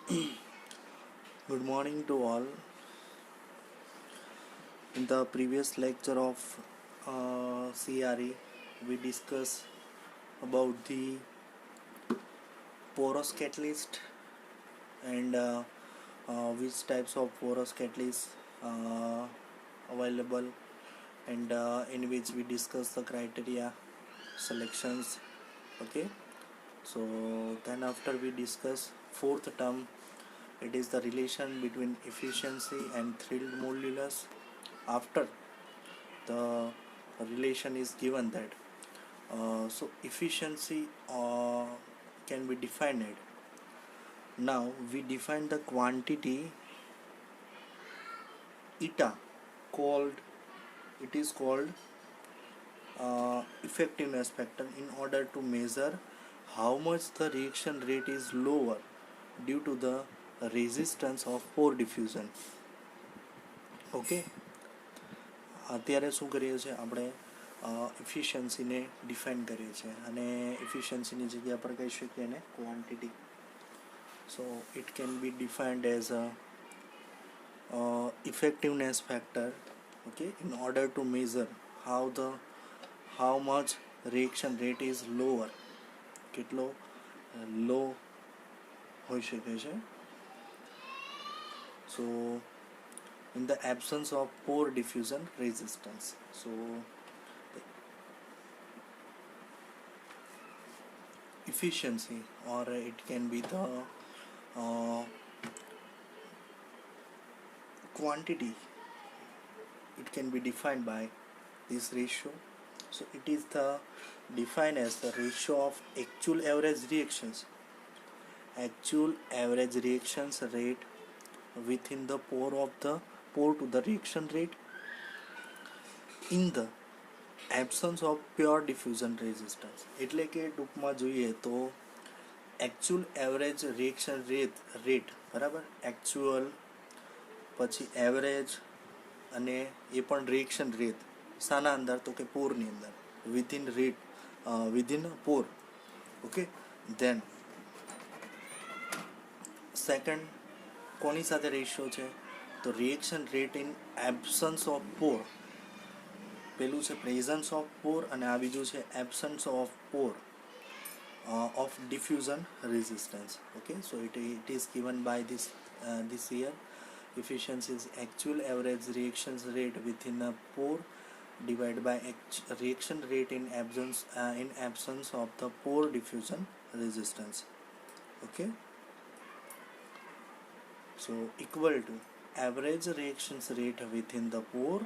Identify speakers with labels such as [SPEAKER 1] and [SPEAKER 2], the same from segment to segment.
[SPEAKER 1] Good morning to all. In the previous lecture of CRE, we discussed about the porous catalyst and which types of porous catalyst available, and in which we discussed the criteria, selections. Okay, so then after we discuss fourth term, it is the relation between efficiency and thrilled modulus. After the relation is given that so efficiency can be defined. Now we define the quantity eta called it is called effectiveness factor in order to measure how much the reaction rate is lower due to the resistance of pore diffusion. Okay, અત્યારે શું કરીએ છીએ આપણે એફિશિયન્સીને define કરીએ છીએ અને એફિશિયન્સીની જગ્યા પર કહી શકીએ એને quantity. So it can be defined as a effectiveness factor, okay, in order to measure how much reaction rate is lower, કેટલો લો હોઈ શકે છે. So in the absence of pore diffusion resistance, so efficiency, or it can be the quantity, it can be defined by this ratio. So it is the defined as the ratio of actual average reactions rate within the pore to the reaction rate in the absence of pure diffusion resistance. એટલે કે ટૂંકમાં જોઈએ તો actual average reaction rate બરાબર, actual પછી average અને એ પણ reaction rate શાના અંદર, તો કે પોરની અંદર, વિધિન પોર. ઓકે, ધેન સેકન્ડ કોની સાથે રેશિયો છે, તો reaction rate in absence of પોર. પેલું છે પ્રેઝન્સ ઓફ પોર અને આ બીજું છે absence of Por of diffusion resistance. Okay, so it is given by this here. Efficiency is actual average reactions rate within a pore divided by reaction rate in absence of the pore diffusion resistance. Okay, so equal to average reactions rate within the pore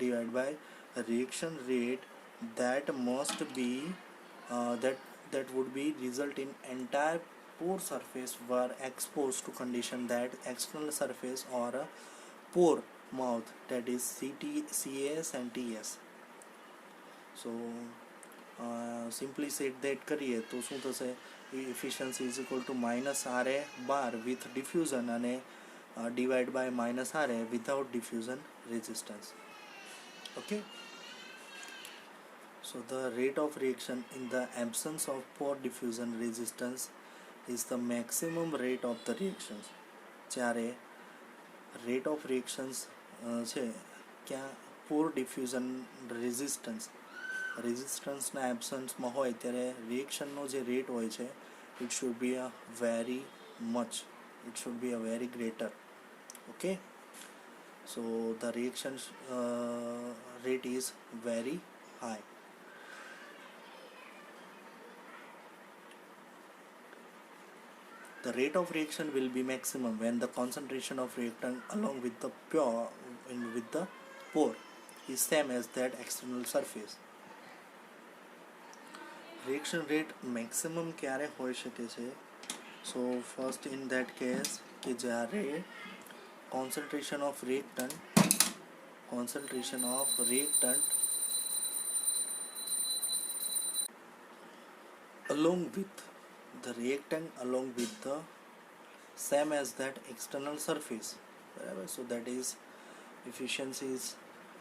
[SPEAKER 1] divided by reaction rate that must be that would be result in entire pore surface were exposed to condition that external surface or a pore mouth, that is CAS and TS. So simply said that કરીએ તો શું થશે, efficiency is equal to -RA bar with diffusion અને divide by -RA without diffusion resistance. Okay, so the rate of reaction in the absence of pore diffusion resistance is the maximum rate of the reactions. જ્યારે rate of reactions છે ક્યાં પોર diffusion રેઝિસ્ટન્સના એબ્સન્સમાં હોય ત્યારે રિએક્શનનો જે rate હોય છે it should be a very greater. Okay, so the reaction rate is very high. The rate of reaction will be maximum when the concentration of reactant along with the pore is same as that external surface. Reaction rate maximum ક્યારે હોઈ શકે છે? So first in that case કે જ્યારે concentration of reactant along with the reactant along with the same as that external surface. So that is efficiency is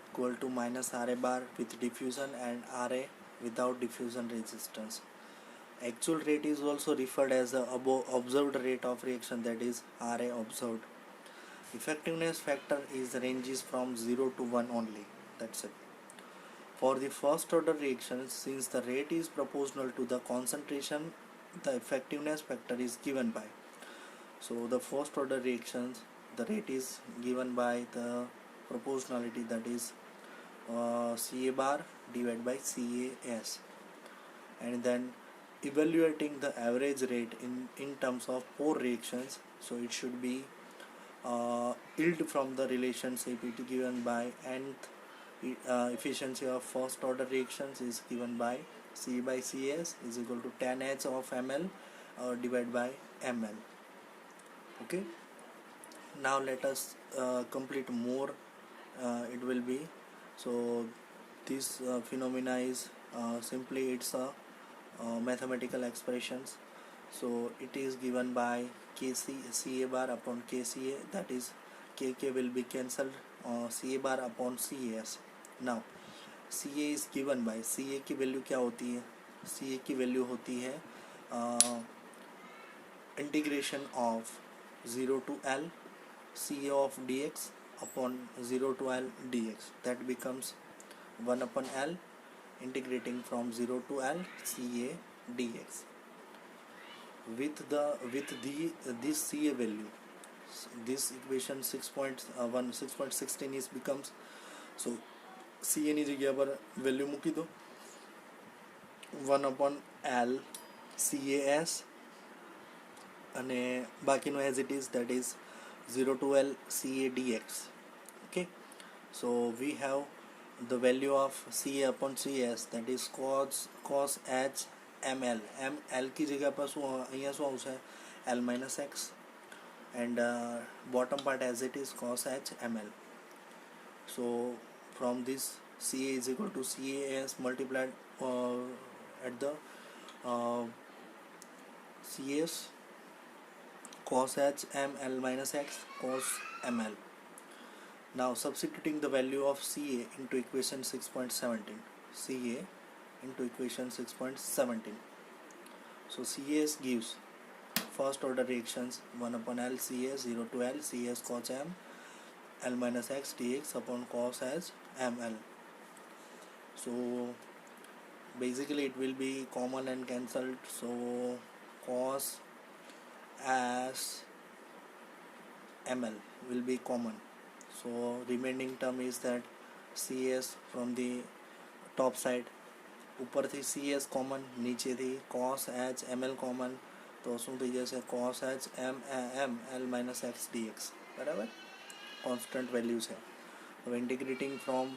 [SPEAKER 1] equal to -RA bar with diffusion and RA without diffusion resistance. Actual rate is also referred as the observed rate of reaction, that is Ra observed. Effectiveness factor is ranges from 0 to 1 only. That's it. For the first order reactions, since the rate is proportional to the concentration, the effectiveness factor is given by. So the first order reactions, the rate is given by the proportionality, that is Ca bar divided by Cas. And then evaluating the average rate in terms of 4 reactions, so it should be yield from the relationship it given by nth efficiency of first order reactions is given by C by Cs is equal to 10H of ml divided by ml. Okay, now let us complete more. It will be, so this phenomena is simply it's a mathematical expressions. So it is given by Ca bar upon Kca, that is Kk will be cancelled, Ca bar upon Cas. Now Ca is given by, Ca की value क्या होती है? Ca की value होती है integration of 0 to L Ca of dx upon 0 to L dx, that becomes 1 upon L integrating from 0 to L Ca dx. With this Ca value, this equation 6.16 is becomes, so Ca ની જગ્યા પર value મૂકી દો 1 upon L CAS અને બાકીનું as it is, that is 0 to L Ca dx. Okay, so we have the value of Ca upon Cs, that is cos H ml. ml की जगह पर શું અહીંયા શું આવશે? L minus x, and bottom part as it is cos H ml. So from this Ca is equal to Cas multiplied at the Cs cos H ml minus x cos ml. Now substituting the value of Ca into equation 6.17, Ca into equation 6.17. So Cas gives first order reactions 1 upon L Cs 0 to L Cs cos m L minus x dx upon cos H ml. So basically it will be common and cancelled, so cos as ml will be common, so remaining term is that Cs from the top side, ઉપરથી Cs common, નીચેથી cos H ml common, તો શું થઈ જશે? cos H m L minus x dx, બરાબર? Constant value છે. હવે integrating from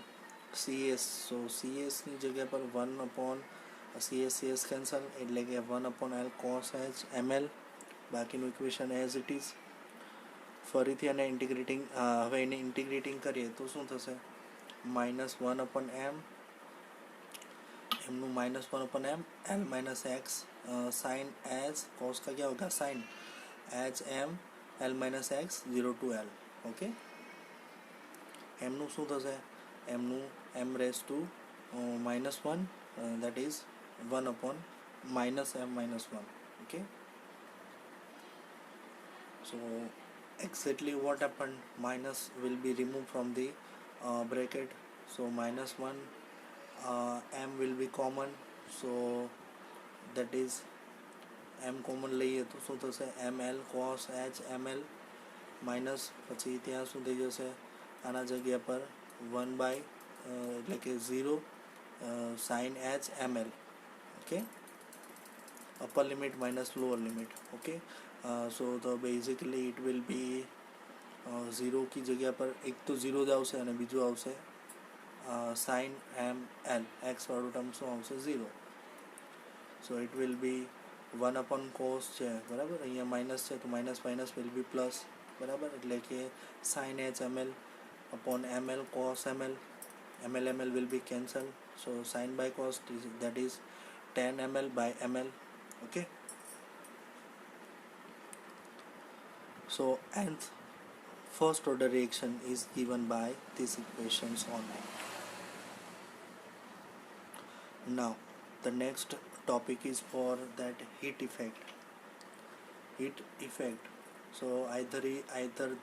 [SPEAKER 1] Cs, so Cs ની જગ્યા પર 1 upon Cs કેન્સલ, એટલે કે 1 upon L cos H ml, બાકીનું ઇક્વેશન એઝ ઇટ ઇઝ. ફરીથી એને ઇન્ટિગ્રેટિંગ, હવે એને ઇન્ટિગ્રેટિંગ કરીએ તો શું થશે? -1 upon m, एमનું -1 upon m L minus x sin h cos का क्या होगा? sin h m L minus x 0 to L. Okay, एमનું શું થશે? એમનું m raised to -1, that is 1 upon minus m minus 1. Okay, so exactly what happened? Minus will be removed from the bracket, so -1 m will be common, so that is m common લઈએ તો શું થશે? ml cos h ml minus પછી ત્યાં શું થઈ જશે? આના જગ્યા પર 1 બાય એટલે કે 0 sin h ml. Okay, upper limit minus lower limit. Okay, so the basically it will be 0 की जगह पर एक तो 0 જ આવશે અને બીજું આવશે sin ml, x વાળું ટર્મ શું આવશે? 0. so it will be 1 upon cos છે, બરાબર? અહીંયા માઇનસ છે તો minus minus will be plus, બરાબર? એટલે કે sin h ml upon ml cos ml, ml ml will be cancelled, so sin by cos that is 10 ml by ml. Okay, so nth first order reaction is given by these equations only. Now the next topic is for that heat effect. So either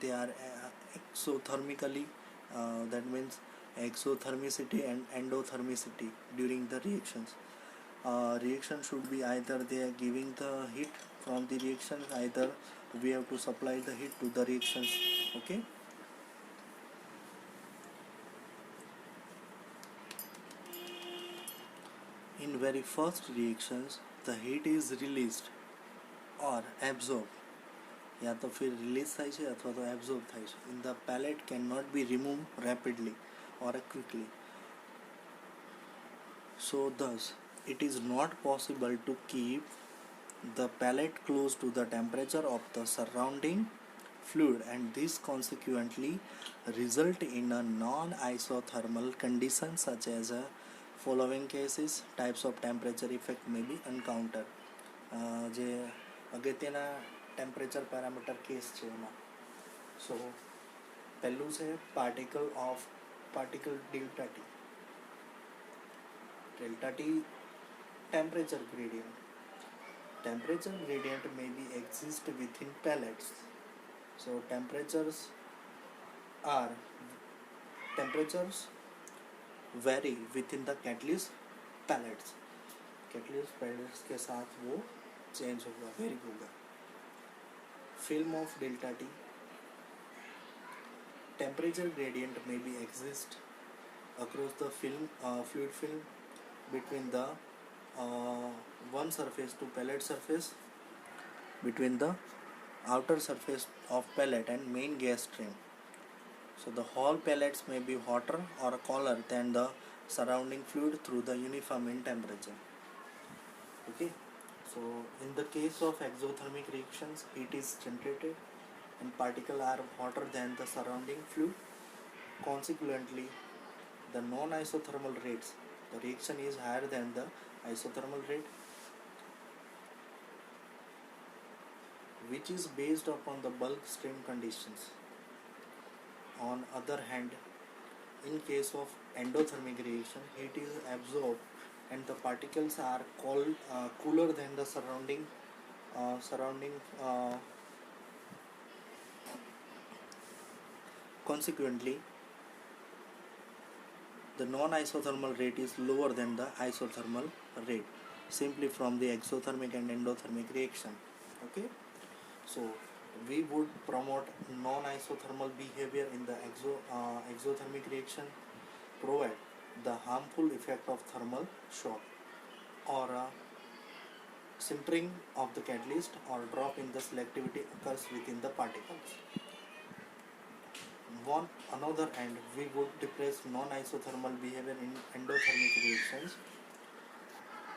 [SPEAKER 1] they are exothermically, that means exothermicity and endothermicity during the reactions. Reaction should be either they are giving the heat from the reaction, either we have to supply the heat to the reactions. Okay. In very first reactions, the heat is released or absorbed, या तो फिर release થાય છે અથવા તો absorb થાય છે. In the pellet cannot be removed rapidly or quickly. So thus it is not possible to keep the pellet close to the temperature of the surrounding fluid, and this consequently result in a non-isothermal condition such as following cases types of temperature effect may be encountered. જે અગત્યના temperature parameter case છે એમાં, સો પહેલું છે particle delta T temperature gradient may be exist within pellets. So temperatures vary within the catalyst pellets के साथ वो change होगा, वेरी होगा. Film of delta T, temperature gradient may be exist across the fluid film between the one surface to pellet surface, between the outer surface of pellet and main gas stream. So the whole pellets may be hotter or colder than the surrounding fluid through the uniform in temperature. Okay. So in the case of exothermic reactions, heat is generated and particles are hotter than the surrounding fluid. Consequently, the non-isothermal rates, the reaction is higher than the isothermal rate, which is based upon the bulk stream conditions. On other hand, in case of endothermic reaction, heat is absorbed and the particles are cooler than the surrounding consequently the non-isothermal rate is lower than the isothermal rate, simply from the exothermic and endothermic reaction. Okay. So we would promote non-isothermal behavior in the exothermic reaction, provide the harmful effect of thermal shock or sintering of the catalyst or drop in the selectivity occurs within the particles. On another hand, we would depress non-isothermal behavior in endothermic reactions,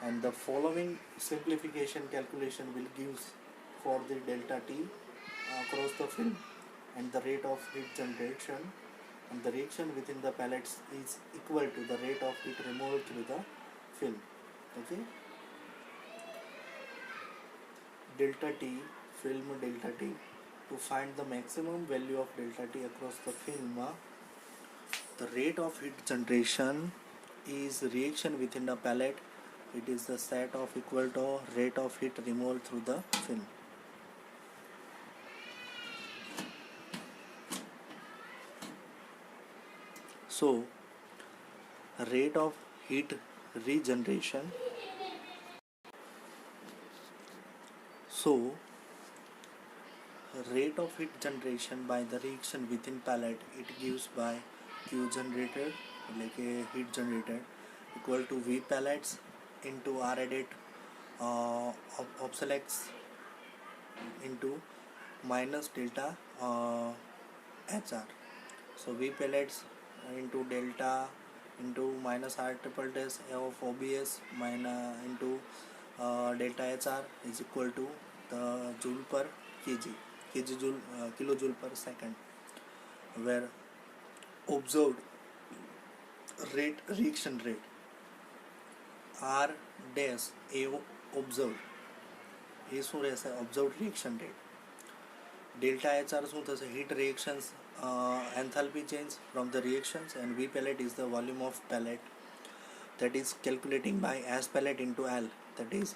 [SPEAKER 1] and the following simplification calculation will give for the delta T across the film and the rate of heat generation, and the reaction within the pellets is equal to the rate of heat removal through the film. Okay. Delta T, film delta T. To find the maximum value of delta T across the film, the rate of heat generation is reaction within the pellet. It is the set of equal to rate of heat removal through the film. So rate of heat regeneration, rate of heat generation by the reaction within pellet, it gives by Q generated, like a heat generated, equal to V pellets into R added obsolx into minus delta HR. So V pellets into delta into minus R triple dash of OBS minus into delta HR is equal to the joule per kilojoule per second, where observed reaction rate R dash A observed એ શું રહેશે, observed reaction rate. Delta HR શું થશે, heat reactions enthalpy change from the reactions, and V pellet is the volume of pellet, that is calculating by S pellet into L, that is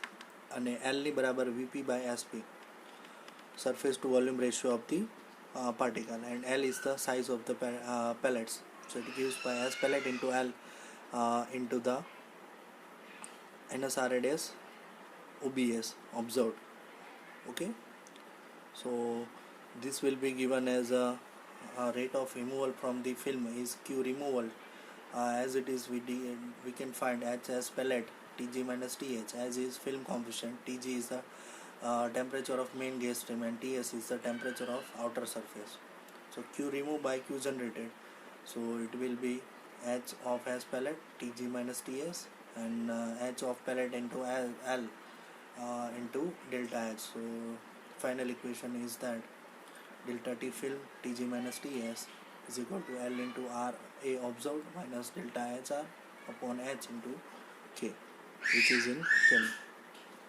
[SPEAKER 1] અને L ની બરાબર VP by SP, surface to volume ratio of the particle, and L is the size of the pellets. So it gives by S pellet into L into the NSRADS OBS observed. Okay, so this will be given as a rate of removal from the film is Q removal, as it is we can find H as pellet, Tg minus Th, as is film coefficient. Tg is the temperature of main gas stream and Ts is the temperature of outer surface. So Q removed by Q generated, so it will be H of S pellet Tg minus Ts and H of pellet into L into delta H. So final equation is that delta T film Tg minus Ts is equal to L into R A observed minus delta HR upon H into K, which is in Kelvin.